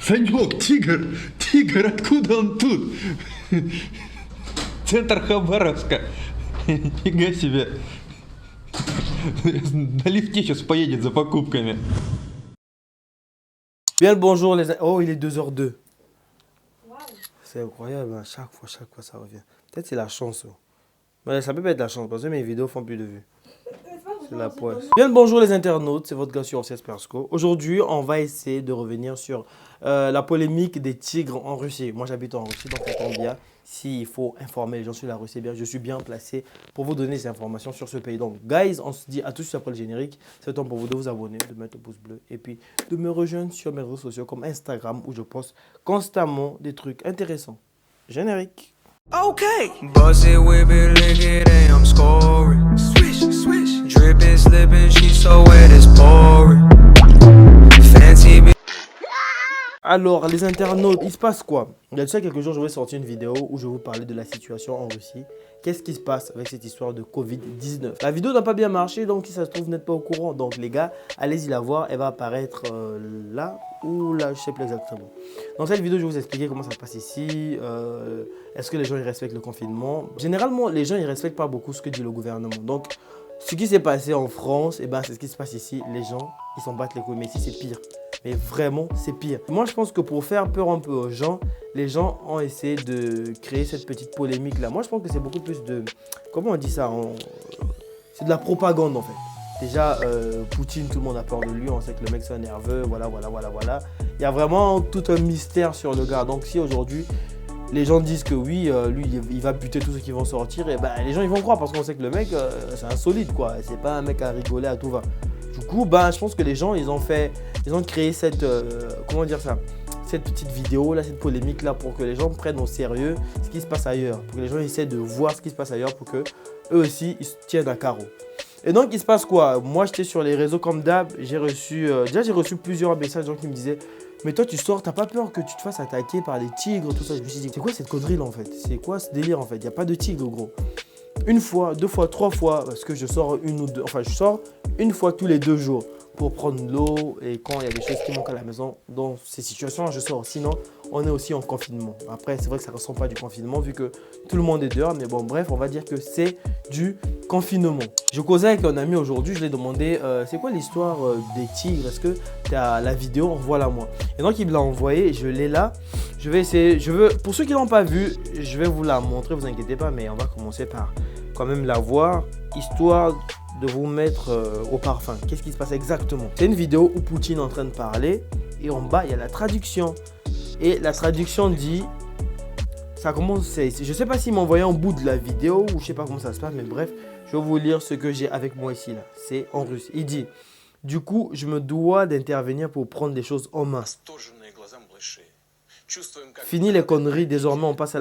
Санек, тигр! Тигр, откуда он тут? Центр Хабаровска. Нифига себе. На лифте сейчас поедет за покупками. Bien le bonjour les... Oh, il est 2h02. Wow. C'est incroyable, hein. Chaque fois ça revient. Peut-être c'est la chance. Mais ça peut pas être la chance parce que mes vidéos font plus de vues. C'est la poisse. Bien le bonjour les internautes, c'est votre gars sur OCS Persco. Aujourd'hui, on va essayer de revenir sur la polémique des tigres en Russie. Moi j'habite en Russie, donc ça tombe bien. S'il faut informer les gens sur la Russie, bien, je suis bien placé pour vous donner ces informations sur ce pays. Donc, guys, on se dit à tous après le générique. C'est le temps pour vous de vous abonner, de mettre le pouce bleu et puis de me rejoindre sur mes réseaux sociaux comme Instagram où je poste constamment des trucs intéressants. Générique. Okay. Buzz it, whip it, lick it, and I'm scoring. Swish, swish. Drip is slipping, she's so wet, it's pouring. Fancy bitch. Alors, les internautes, il se passe quoi? Il y a déjà quelques jours, je vais sortir une vidéo où je vais vous parler de la situation en Russie. Qu'est-ce qui se passe avec cette histoire de Covid-19? La vidéo n'a pas bien marché, donc si ça se trouve, vous n'êtes pas au courant. Donc les gars, allez-y la voir. Elle va apparaître là ou là, je ne sais plus exactement. Dans cette vidéo, je vais vous expliquer comment ça se passe ici. Est-ce que les gens ils respectent le confinement? Généralement, les gens ne respectent pas beaucoup ce que dit le gouvernement. Donc, ce qui s'est passé en France, eh ben, c'est ce qui se passe ici. Les gens, ils s'en battent les couilles. Mais ici, c'est pire. Mais vraiment, c'est pire. Moi, je pense que pour faire peur un peu aux gens, les gens ont essayé de créer cette petite polémique-là. Moi, je pense que c'est beaucoup plus de... Comment on dit ça? C'est de la propagande, en fait. Déjà, Poutine, tout le monde a peur de lui. On sait que le mec, c'est un nerveux. Voilà. Il y a vraiment tout un mystère sur le gars. Donc, si aujourd'hui, les gens disent que oui, lui, il va buter tous ceux qui vont sortir, et ben, les gens, ils vont croire parce qu'on sait que le mec, c'est un solide, quoi. C'est pas un mec à rigoler à tout va. Du coup, je pense que les gens, ils ont créé cette, comment dire ça, cette petite vidéo là, cette polémique là, pour que les gens prennent au sérieux ce qui se passe ailleurs, pour que les gens essaient de voir ce qui se passe ailleurs, pour que eux aussi ils se tiennent à carreau. Et donc il se passe quoi? Moi j'étais sur les réseaux comme d'hab, j'ai reçu plusieurs messages de gens qui me disaient mais toi tu sors, t'as pas peur que tu te fasses attaquer par des tigres, tout ça. Je me suis dit c'est quoi cette connerie là en fait? C'est quoi ce délire en fait? Il n'y a pas de tigre gros. Une fois, deux fois, trois fois, parce que je sors je sors une fois tous les 2 jours pour prendre l'eau et quand il y a des choses qui manquent à la maison. Dans ces situations, je sors. Sinon, on est aussi en confinement. Après, c'est vrai que ça ne ressemble pas du confinement vu que tout le monde est dehors. Mais bon, bref, on va dire que c'est du confinement. Je causais avec un ami aujourd'hui, je lui ai demandé c'est quoi l'histoire des tigres? Est-ce que tu as la vidéo? Envoie-la moi. Et donc, il me l'a envoyé, je l'ai là. Je vais essayer, pour ceux qui ne l'ont pas vu, je vais vous la montrer, vous inquiétez pas, mais on va commencer par quand même la voir, histoire de vous mettre au parfum. Qu'est-ce qui se passe exactement? C'est une vidéo où Poutine est en train de parler et en bas, il y a la traduction. Et la traduction dit, ça commence, je ne sais pas s'il m'a envoyé un bout de la vidéo ou je ne sais pas comment ça se passe, mais bref, je vais vous lire ce que j'ai avec moi ici, là. C'est en russe. Il dit, du coup, je me dois d'intervenir pour prendre des choses en main. Fini les conneries, désormais on passe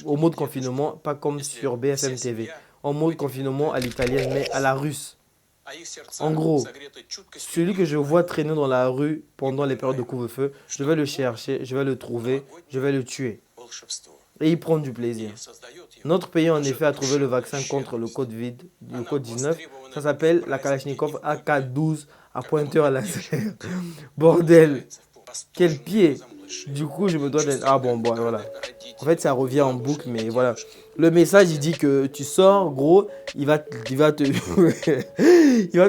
au mode confinement, pas comme sur BFM TV. En mode confinement à l'italienne, mais à la russe. En gros, celui que je vois traîner dans la rue pendant les périodes de couvre-feu, je vais le chercher, je vais le trouver, je vais le tuer. Et il prend du plaisir. Notre pays en effet a trouvé le vaccin contre le Covid-19. Ça s'appelle la Kalachnikov AK-12 à pointeur à laser. Bordel, quel pied! Du coup, je me dois d'être... Ah bon, voilà. En fait, ça revient en boucle, mais voilà. Le message, il dit que tu sors, gros, il va te il va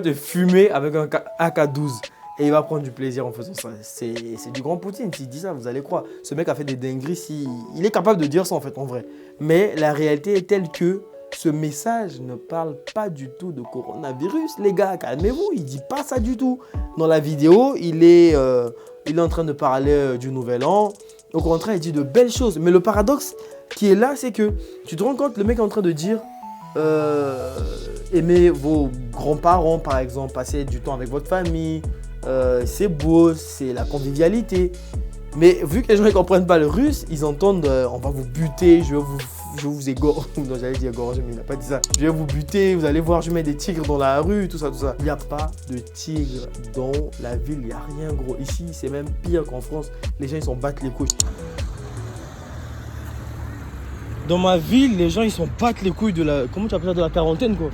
te fumer avec un AK-12. Et il va prendre du plaisir en faisant ça. C'est du grand Poutine. S'il dit ça, vous allez croire. Ce mec a fait des dingueries. Il est capable de dire ça, en fait, en vrai. Mais la réalité est telle que ce message ne parle pas du tout de coronavirus. Les gars, calmez-vous. Il ne dit pas ça du tout. Dans la vidéo, il est en train de parler du nouvel an. Au contraire, il dit de belles choses. Mais le paradoxe qui est là, c'est que tu te rends compte, le mec est en train de dire aimez vos grands-parents, par exemple, passer du temps avec votre famille. C'est beau, c'est la convivialité. Mais vu que les gens ne comprennent pas le russe, ils entendent on va vous buter, je vais vous égorger. Non, j'allais dire égorger, mais il n'a pas dit ça. Je vais vous buter, vous allez voir, je mets des tigres dans la rue, tout ça. Il n'y a pas de tigres dans la ville, il n'y a rien gros. Ici, c'est même pire qu'en France. Les gens, ils s'en battent les couilles. Dans ma ville, les gens, ils s'en battent les couilles de la... Comment tu appelles ça? De la quarantaine, quoi.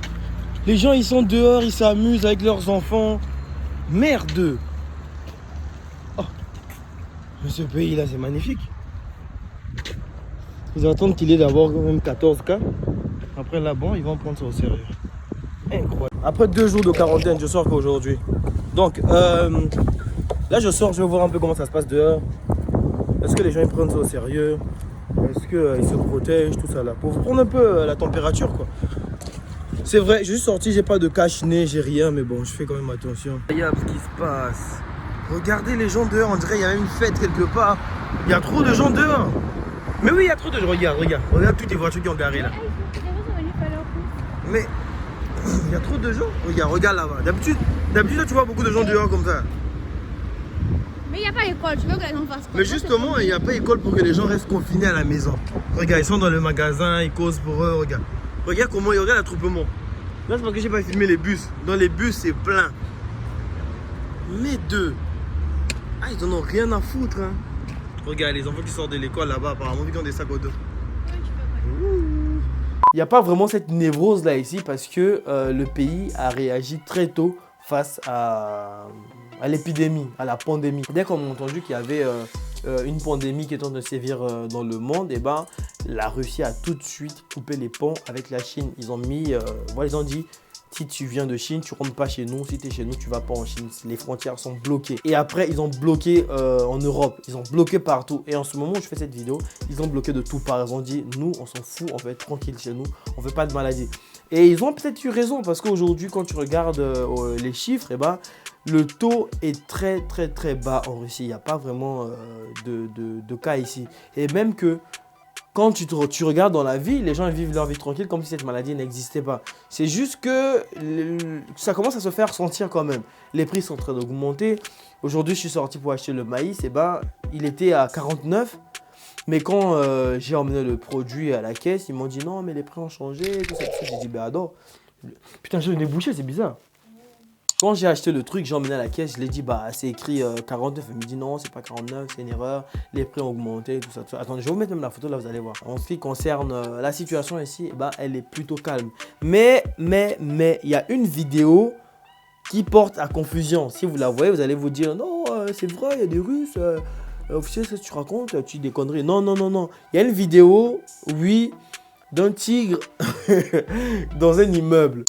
Les gens, ils sont dehors, ils s'amusent avec leurs enfants. Merde! Oh. Mais ce pays-là, c'est magnifique. Ils attendent qu'il ait d'abord quand même 14 cas. Après là, bon, ils vont prendre ça au sérieux. Incroyable. Après 2 jours de quarantaine, je sors qu'aujourd'hui. Donc, là, je sors, je vais voir un peu comment ça se passe dehors. Est-ce que les gens ils prennent ça au sérieux? Est-ce qu'ils se protègent, tout ça là? Pour prendre un peu la température, quoi. C'est vrai, je suis sorti, j'ai pas de cache-nez, j'ai rien, mais bon, je fais quand même attention. Regarde ce qui se passe. Regardez les gens dehors, on dirait qu'il y a une fête quelque part. Il y a trop de gens dehors. Mais oui, il y a trop de gens. Regarde toutes les voitures qui ont garé là. Mais il y a trop de gens. Regarde là-bas. D'habitude, tu vois beaucoup de gens dehors comme ça. Mais il n'y a pas école, tu veux que les gens fassent quoi? Mais justement, il n'y a pas école pour que les gens restent confinés à la maison. Regarde, ils sont dans le magasin, ils causent pour eux, regarde. Regarde comment il y aurait l'attroupement. Là, c'est parce que j'ai pas filmé les bus. Dans les bus, c'est plein. Mais deux. Ah, ils en ont rien à foutre, hein. Regarde, les enfants qui sortent de l'école là-bas, apparemment, ils ont des sacs au dos. Il n'y a pas vraiment cette névrose là ici parce que le pays a réagi très tôt face à l'épidémie, à la pandémie. Dès qu'on a entendu qu'il y avait une pandémie qui est en train de sévir dans le monde, et ben, la Russie a tout de suite coupé les ponts avec la Chine. Ils ont mis, ils ont dit, si tu viens de Chine, tu rentres pas chez nous. Si tu es chez nous, tu vas pas en Chine. Les frontières sont bloquées. Et après, ils ont bloqué en Europe. Ils ont bloqué partout. Et en ce moment où je fais cette vidéo, ils ont bloqué de tout part. Ils ont dit, nous, on s'en fout, on va être tranquille chez nous. On veut pas de maladie. Et ils ont peut-être eu raison parce qu'aujourd'hui, quand tu regardes les chiffres, eh ben, le taux est très bas en Russie. Il n'y a pas vraiment de cas ici. Et même que quand tu regardes dans la vie, les gens vivent leur vie tranquille comme si cette maladie n'existait pas. C'est juste que ça commence à se faire sentir quand même. Les prix sont en train d'augmenter. Aujourd'hui, je suis sorti pour acheter le maïs. Et ben, il était à 49. Mais quand j'ai emmené le produit à la caisse, ils m'ont dit non, mais les prix ont changé. Tout ça. J'ai dit, ben non. Putain, j'ai le nez bouché, c'est bizarre. Quand j'ai acheté le truc, j'ai emmené à la caisse, je l'ai dit, bah c'est écrit 49. Elle me dit non, c'est pas 49, c'est une erreur. Les prix ont augmenté, tout ça. Attendez, je vais vous mettre même la photo, là vous allez voir. En ce qui concerne la situation ici, bah, elle est plutôt calme. Mais, il y a une vidéo qui porte à confusion. Si vous la voyez, vous allez vous dire, non, c'est vrai, il y a des Russes. Officier, ce que tu racontes, tu dis des conneries. Non. Il y a une vidéo, oui, d'un tigre dans un immeuble.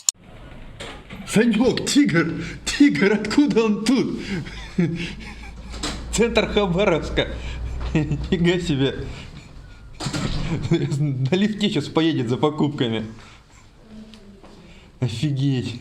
Санек, тигр, откуда он тут? Центр Хабаровска. Нифига себе. На лифте сейчас поедет за покупками. Офигеть.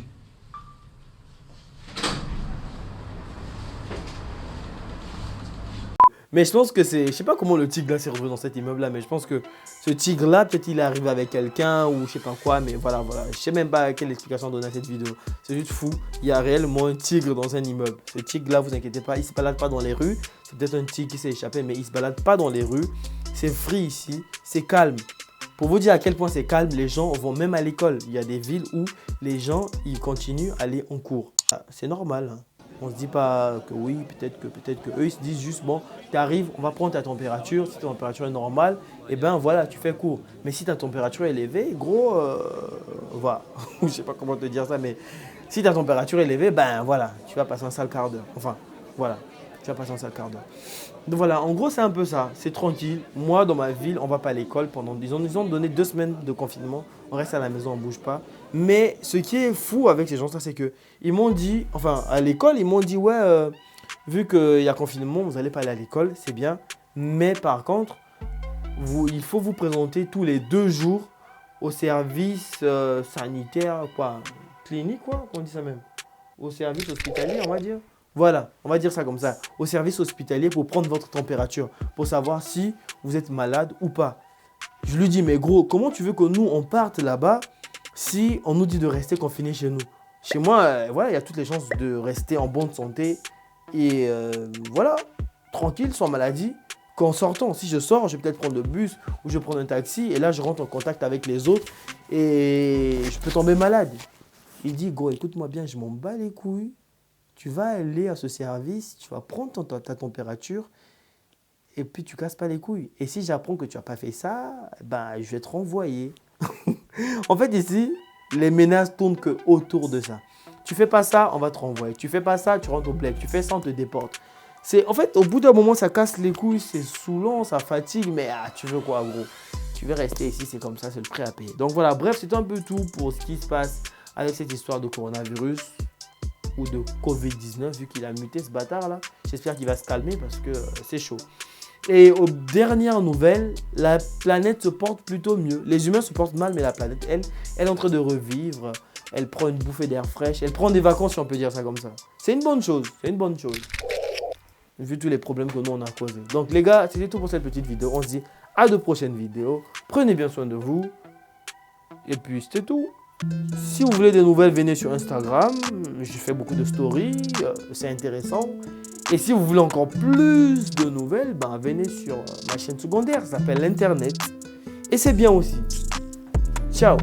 Mais je pense que c'est... Je sais pas comment le tigre là s'est retrouvé dans cet immeuble là, mais je pense que ce tigre là, peut-être il est arrivé avec quelqu'un ou je sais pas quoi, mais voilà. Je sais même pas quelle explication donner à cette vidéo. C'est juste fou. Il y a réellement un tigre dans un immeuble. Ce tigre là, vous inquiétez pas, il se balade pas dans les rues. C'est peut-être un tigre qui s'est échappé, mais il se balade pas dans les rues. C'est free ici, c'est calme. Pour vous dire à quel point c'est calme, les gens vont même à l'école. Il y a des villes où les gens, ils continuent à aller en cours. Ah, c'est normal, hein. On se dit pas que oui, peut-être que eux, ils se disent juste, bon, tu arrives, on va prendre ta température. Si ta température est normale, et ben voilà, tu fais cours. Mais si ta température est élevée, gros, voilà. Je sais pas comment te dire ça, mais si ta température est élevée, ben voilà, tu vas passer un sale quart d'heure. Enfin, voilà, tu vas passer un sale quart d'heure. Donc voilà, en gros, c'est un peu ça. C'est tranquille. Moi, dans ma ville, on va pas à l'école pendant, ils ont donné 2 semaines de confinement. On reste à la maison, on bouge pas. Mais ce qui est fou avec ces gens-là, c'est que ils m'ont dit, enfin, à l'école, ils m'ont dit, ouais, vu qu'il y a confinement, vous n'allez pas aller à l'école, c'est bien. Mais par contre, il faut vous présenter tous les 2 jours au service sanitaire, quoi, clinique, quoi, on dit ça même. Au service hospitalier, on va dire. Voilà, on va dire ça comme ça. Au service hospitalier pour prendre votre température, pour savoir si vous êtes malade ou pas. Je lui dis, mais gros, comment tu veux que nous, on parte là-bas si on nous dit de rester confinés chez nous? Chez moi, voilà, il y a toutes les chances de rester en bonne santé et voilà, tranquille, sans maladie. Qu'en sortant, si je sors, je vais peut-être prendre le bus ou je vais prendre un taxi et là, je rentre en contact avec les autres et je peux tomber malade. Il dit, gros, écoute-moi bien, je m'en bats les couilles. Tu vas aller à ce service, tu vas prendre ta température et puis tu casses pas les couilles. Et si j'apprends que tu n'as pas fait ça, ben, je vais te renvoyer. En fait, ici, les menaces tournent que autour de ça. Tu fais pas ça, on va te renvoyer. Tu fais pas ça, tu rentres au bled. Tu fais ça, on te déporte. En fait, au bout d'un moment, ça casse les couilles, c'est saoulant, ça fatigue, mais tu veux quoi, gros? Tu veux rester ici, c'est comme ça, c'est le prix à payer. Donc voilà, bref, c'est un peu tout pour ce qui se passe avec cette histoire de coronavirus ou de Covid-19, vu qu'il a muté ce bâtard-là. J'espère qu'il va se calmer parce que c'est chaud. Et aux dernières nouvelles, la planète se porte plutôt mieux. Les humains se portent mal, mais la planète, elle est en train de revivre. Elle prend une bouffée d'air fraîche. Elle prend des vacances, si on peut dire ça comme ça. C'est une bonne chose, c'est une bonne chose. Vu tous les problèmes que nous, on a causés. Donc les gars, c'était tout pour cette petite vidéo. On se dit à de prochaines vidéos. Prenez bien soin de vous. Et puis, c'était tout. Si vous voulez des nouvelles, venez sur Instagram. Je fais beaucoup de stories. C'est intéressant. Et si vous voulez encore plus de nouvelles, ben venez sur ma chaîne secondaire. Ça s'appelle l'Internet. Et c'est bien aussi. Ciao.